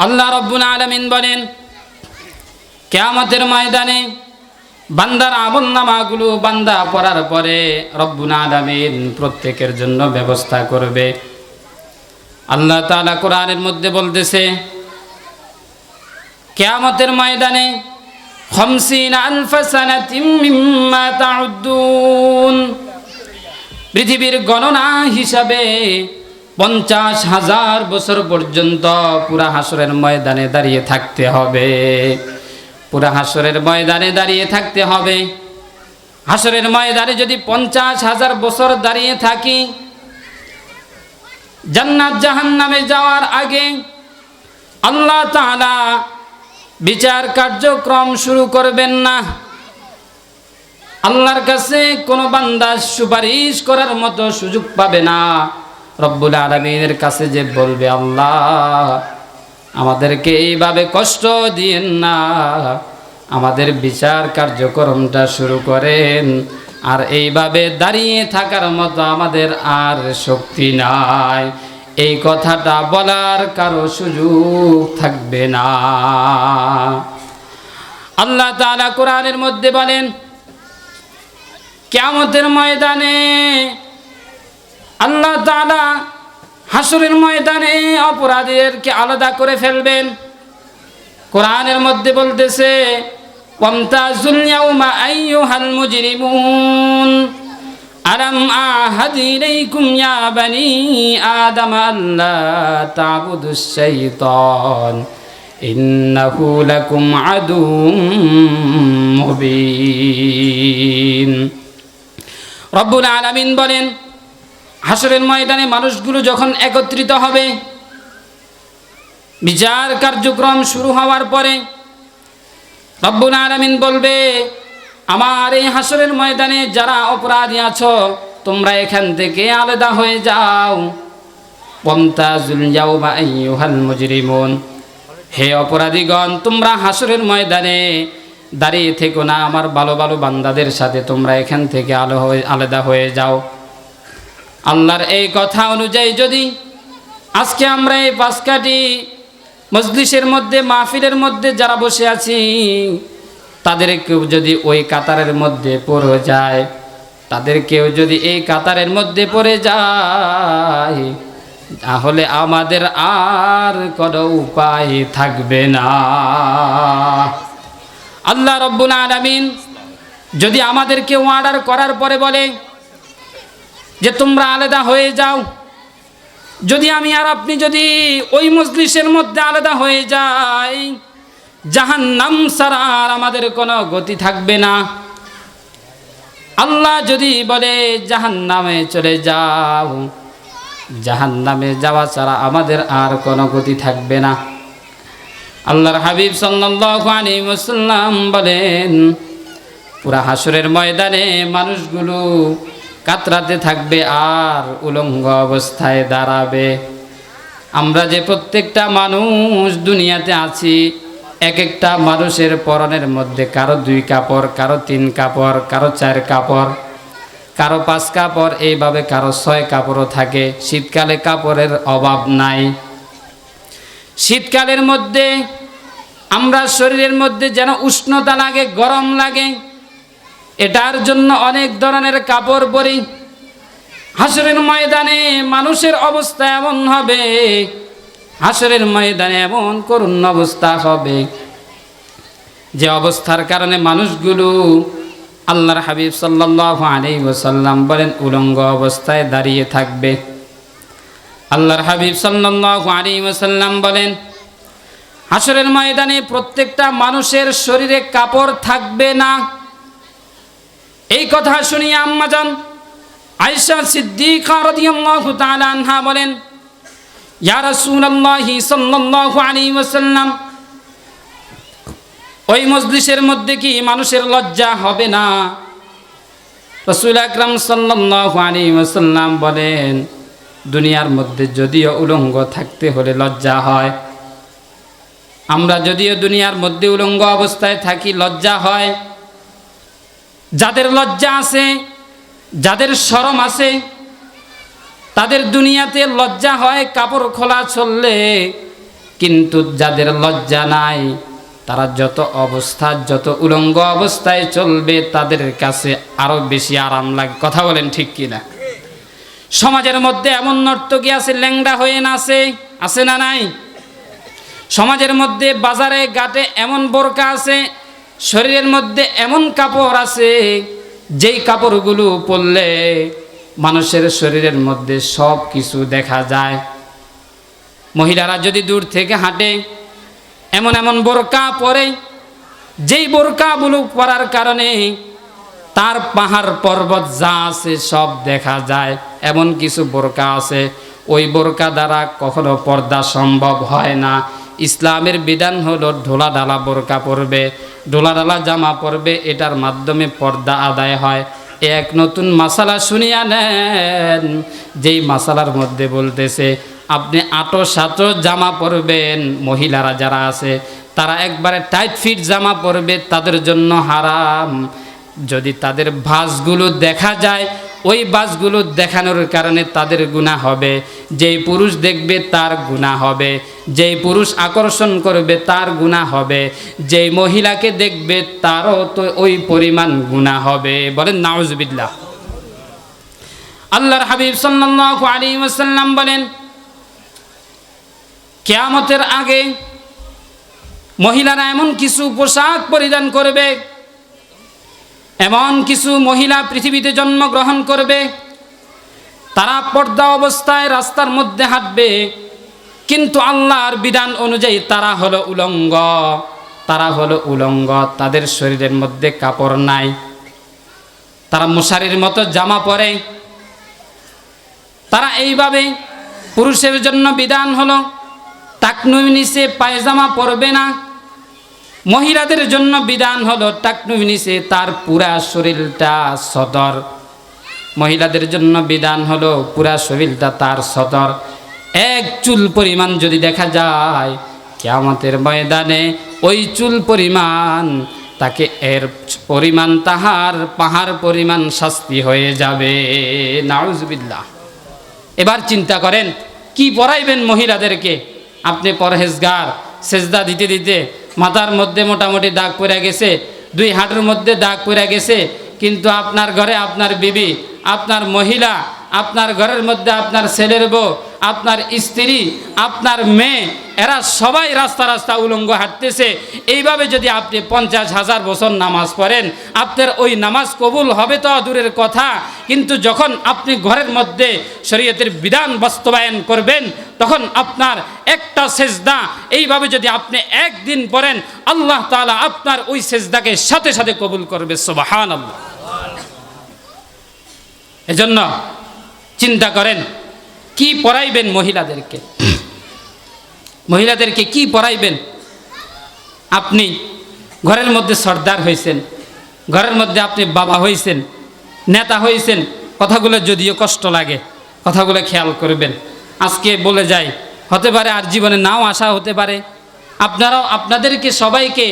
আল্লাহ রাব্বুল আলামিন বলেন, কিয়ামতের ময়দানে বান্দার আমলনামাগুলো বান্দা পড়ার পরে রব্বুল আলামিন প্রত্যেকের জন্য ব্যবস্থা করবে। আল্লাহ তাআলা কোরআনের মধ্যে বলতেছে, কিয়ামতের ময়দানে 50,000 সানাতিম মিম্মা তাউদ্দুন, পৃথিবীর গণনা হিসাবে 50,000 বছর পর্যন্ত পুরা হাসরের ময়দানে দাঁড়িয়ে থাকতে হবে। পুরা হাসরের ময়দানে দাঁড়িয়ে থাকতে হবে। হাসরের ময়দানে যদি 50,000 বছর দাঁড়িয়ে থাকি, জান্নাত জাহান্নামে যাওয়ার আগে আল্লাহ তাআলা বিচার কার্যক্রম শুরু করবেন না। আল্লাহর কাছে কোনো বান্দা সুপারিশ করার মতো সুযোগ পাবে না। রব্বুল আলামিনের কাছে যে বলবে, আল্লাহ আমাদেরকে এইভাবে কষ্ট দিয়েন না, আমাদের বিচার কার্যক্রমটা শুরু করেন, আর এইভাবে দাঁড়িয়ে থাকার মতো আমাদের আর শক্তি নাই, এই কথাটা বলার কারো সুযোগ থাকবে না। আল্লাহ তাআলা কোরআনের মধ্যে বলেন, কিয়ামতের ময়দানে আল্লাহ তাআলা হাসরের ময়দানে অপরাধীদেরকে আলাদা করে ফেলবেন। কোরআনের মধ্যে বলতেছে, ওয়ামতাজুল ইয়াউমা আইয়ুহাল মুজরিমুন আলাম আহাদ ইলাইকুম ইয়া বানি আদম আল্লা তা'বুদুশ শাইতান ইন্নাহু লাকুম আদুউম মুবিন। রব্বুল আলামিন বলেন, হাসরের ময়দানে মানুষগুলো যখন একত্রিত হবে, বিচার কার্যক্রম শুরু হওয়ার পরে রব্বুল আলামিন বলবে, আমার এই হাসরের ময়দানে যারা অপরাধী আছো, তোমরা এখান থেকে আলাদা হয়ে যাও। ওয়ামতাজুল ইয়াউমা আইয়ুহাল মুজরিমুন, হে অপরাধীগণ, তোমরা হাসরের ময়দানে দাঁড়িয়ে থেকো না, আমার ভালো ভালো বান্দাদের সাথে তোমরা এখান থেকে আলাদা হয়ে যাও। আল্লাহর এই কথা অনুযায়ী যদি আজকে আমরা এই পাঁচকাঠি মজলিসের মধ্যে, মাহফিলের মধ্যে যারা বসে আছি, তাদের কেউ যদি ওই কাতারের মধ্যে পড়ে যায়, তাদের কেউ যদি এই কাতারের মধ্যে পড়ে যায়, তাহলে আমাদের আর কোনো উপায় থাকবে না। আল্লাহ রাব্বুল আলামিন যদি আমাদেরকে অর্ডার করার পরে বলে যে তোমরা আলাদা হয়ে যাও, যদি আমি আর আপনি যদি ওই মজলিসের মধ্যে আলাদা হয়ে যাই, জাহান্নাম ছাড়া আর আমাদের কোনো গতি থাকবে না। আল্লাহ যদি বলে জাহান্নামে চলে যাও, জাহান্নামে যাওয়া ছাড়া আমাদের আর কোনো গতি থাকবে না। আল্লাহর হাবিব সাল্লাল্লাহু আলাইহি ওয়াসাল্লাম বলেন, পুরা হাসরের ময়দানে মানুষগুলো কাতরাতে থাকবে আর উলঙ্গ অবস্থায় দাঁড়াবে। আমরা যে প্রত্যেকটা মানুষ দুনিয়াতে আছি, এক একটা মানুষের পরনের মধ্যে কারো 2 কাপড়, কারো 3 কাপড়, কারো 4 কাপড়, কারো 5 কাপড়, এইভাবে কারো 6 কাপড়ও থাকে। শীতকালে কাপড়ের অভাব নাই। শীতকালের মধ্যে আমরা শরীরের মধ্যে যেন উষ্ণতা লাগে, গরম লাগে, এটার জন্য অনেক ধরনের কাপড় পরি। হাসরের ময়দানে মানুষের অবস্থা এমন হবে, হাসরের ময়দানে এমন করুণ অবস্থা হবে, যে অবস্থার কারণে মানুষগুলো, আল্লাহর হাবিব সাল্লাল্লাহু আলাইহি ওয়াসাল্লাম বলেন, উলঙ্গ অবস্থায় দাঁড়িয়ে থাকবে। আল্লাহর হাবিব সাল্লাল্লাহু আলাইহি ওয়াসাল্লাম বলেন, হাসরের ময়দানে প্রত্যেকটা মানুষের শরীরে কাপড় থাকবে না। এই কথা শুনিয়ে আম্মাজান আয়েশা সিদ্দিকা রাদিয়াল্লাহু তাআলা আনহা বলেন, ইয়া রাসূলুল্লাহি সাল্লাল্লাহু আলাইহি ওয়াসাল্লাম, ওই মজলিসের মধ্যে কি মানুষের লজ্জা হবে না? রাসূল আকরাম সাল্লাল্লাহু আলাইহি ওয়াসাল্লাম বলেন, দুনিয়ার মধ্যে যদিও উলঙ্গ থাকতে হলে লজ্জা হয়, আমরা যদিও দুনিয়ার মধ্যে উলঙ্গ অবস্থায় থাকি লজ্জা হয়, যাদের লজ্জা আছে, যাদের শরম আছে, তাদের দুনিয়াতে লজ্জা হয় কাপড় খোলা চললে, কিন্তু যাদের লজ্জা নাই তারা যত উলঙ্গ অবস্থায় চলবে তাদের কাছে আরো বেশি আরাম লাগে। কথা বলেন ঠিক কিনা? সমাজের মধ্যে এমন নর্তকী আছে ল্যাংড়া হয়ে নাচে, আছে না নাই? সমাজের মধ্যে বাজারে ঘাটে এমন বোরকা আছে, শরীরের মধ্যে এমন কাপড় আছে যেই কাপড়গুলো পরলে মানুষের শরীরের মধ্যে সব কিছু দেখা যায়। মহিলারা যদি দূর থেকে হাঁটে এমন এমন বোরকা পরে, যেই বোরকাগুলো পরার কারণে তার পাহাড় পর্বত যা আছে সব দেখা যায়। এমন কিছু বোরকা আছে ওই বোরকা দ্বারা কখনো পর্দা সম্ভব হয় না। ইসলামের বিধান হলো ঢোলা ঢালা বোরকা পরবে, ঢোলা ঢালা জামা পরবে, এটার মাধ্যমে পর্দা আদায় হয়। এক নতুন মাসালা শুনিয়া নেন, যেই মাসালার মধ্যে বলতেছে আপনি আটো সাটো জামা পরবেন। মহিলারা যারা আছে তারা একবারে টাইট ফিট জামা পরবে, তাদের জন্য হারাম। যদি তাদের ভাঁজগুলো দেখা যায়, ওই ভাঁজগুলো দেখানোর কারণে তাদের গুনাহ হবে। যেই পুরুষ দেখবে তার গুনাহ হবে, যেই পুরুষ আকর্ষণ করবে তার গুনাহ হবে, যেই মহিলাকে দেখবে তারও তো ওই পরিমাণ গুনাহ হবে। বলেন নাউজুবিল্লাহ। আল্লাহর হাবিব সাল্লাল্লাহু আলাইহি ওয়াসাল্লাম বলেন, কিয়ামতের আগে মহিলারা এমন কিছু পোশাক পরিধান করবে, এমন কিছু মহিলা পৃথিবীতে জন্মগ্রহণ করবে, তারা পর্দা অবস্থায় রাস্তার মধ্যে হাঁটবে, কিন্তু আল্লাহর বিধান অনুযায়ী তারা হলো উলঙ্গ। তারা হলো উলঙ্গ, তাদের শরীরের মধ্যে কাপড় নাই, তারা মশারির মতো জামা পরে। তারা এইভাবে, পুরুষের জন্য বিধান হলো টাকনুর নিচে পায়জামা পরবে না। মহিলাদের জন্য বিধান হলো টাকনুর নিচে তার পুরা শরীরটা সদর। মহিলাদের জন্য বিধান হলো পুরা শরীরটা তার সদর। এক চুল পরিমাণ যদি দেখা যায় কিয়ামতের ময়দানে, ওই চুল পরিমাণ তাকে এর পরিমাণ তাহার পাহাড় পরিমাণ শাস্তি হয়ে যাবে। নাউজুবিল্লাহ। এবার চিন্তা করেন কি পরাইবেন মহিলাদেরকে? আপনি পরহেজগার, সেজদা দিতে দিতে মাথার মধ্যে মোটামুটি দাগ পড়ে গেছে, দুই হাঁটুর মধ্যে দাগ পড়ে গেছে, কিন্তু আপনার ঘরে আপনার বিবি, আপনার মহিলা, আপনার ঘরের মধ্যে আপনার ছেলের বউ, আপনার স্ত্রী, আপনার মেয়ে, এরা সবাই রাস্তা রাস্তা উলঙ্গ হাঁটতেছে। এইভাবে যদি আপনি 50,000 বছর নামাজ পড়েন, আপনার ওই নামাজ কবুল হবে তো দূরের কথা, কিন্তু যখন আপনি ঘরের মধ্যে শরীয়তের বিধান বাস্তবায়ন করবেন, তখন আপনার একটা সেজদা এইভাবে যদি আপনি একদিন পড়েন, আল্লাহ তাআলা আপনার ওই সেজদাকে সাথে সাথে কবুল করবে। সুবহানাল্লাহ। এজন্য চিন্তা করেন কি পড়াইবেন মহিলাদেরকে, মহিলাদেরকে কি পড়াইবেন? আপনি ঘরের মধ্যে সর্দার হয়েছেন, ঘরের মধ্যে আপনি বাবা হয়েছেন, নেতা হয়েছেন, কথাগুলো যদিও কষ্ট লাগে, কথাগুলো খেয়াল করবেন। আজকে বলে যাই, হতে পারে আর জীবনে নাও আসা হতে পারে, আপনারাও আপনাদেরকে সবাইকে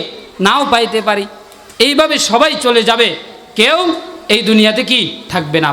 নাও পাইতে পারি। এইভাবে সবাই চলে যাবে, কেউ এই দুনিয়াতে কি থাকবে না।